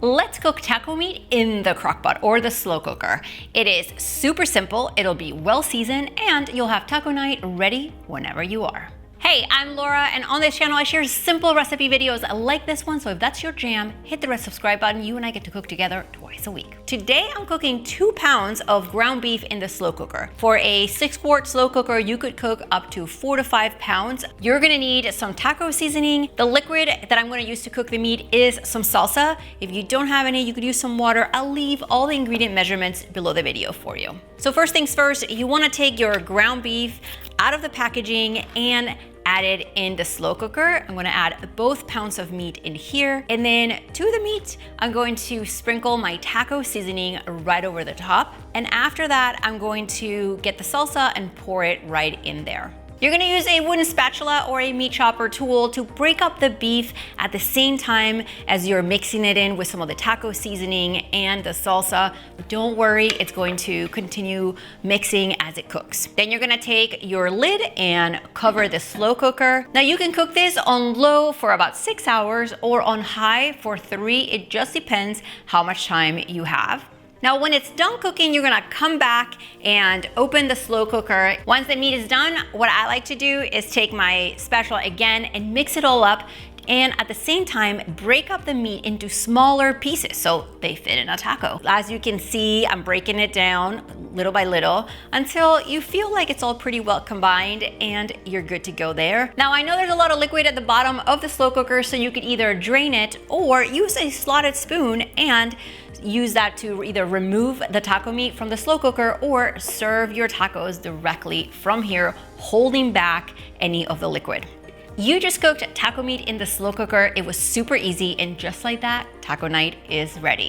Let's cook taco meat in the crockpot or the slow cooker. It is super simple, it'll be well seasoned, and you'll have taco night ready whenever you are. Hey, I'm Laura, and on this channel I share simple recipe videos like this one, so if that's your jam, hit the red subscribe button. You and I get to cook together twice a week. Today I'm cooking 2 pounds of ground beef in the slow cooker. For a 6-quart slow cooker, you could cook up to 4 to 5 pounds. You're gonna need some taco seasoning. The liquid that I'm gonna use to cook the meat is some salsa. If you don't have any, you could use some water. I'll leave all the ingredient measurements below the video for you. So first things first, you wanna take your ground beef out of the packaging and add it in the slow cooker. I'm gonna add both pounds of meat in here. And then to the meat, I'm going to sprinkle my taco seasoning right over the top. And after that, I'm going to get the salsa and pour it right in there. You're gonna use a wooden spatula or a meat chopper tool to break up the beef at the same time as you're mixing it in with some of the taco seasoning and the salsa. Don't worry, it's going to continue mixing as it cooks. Then you're gonna take your lid and cover the slow cooker. Now you can cook this on low for about 6 hours or on high for 3. It just depends how much time you have. Now, when it's done cooking, you're gonna come back and open the slow cooker. Once the meat is done, what I like to do is take my spatula again and mix it all up, and at the same time, break up the meat into smaller pieces so they fit in a taco. As you can see, I'm breaking it down little by little until you feel like it's all pretty well combined and you're good to go there. Now, I know there's a lot of liquid at the bottom of the slow cooker, so you could either drain it or use a slotted spoon and use that to either remove the taco meat from the slow cooker or serve your tacos directly from here, holding back any of the liquid. You just cooked taco meat in the slow cooker. It was super easy, and just like that, taco night is ready.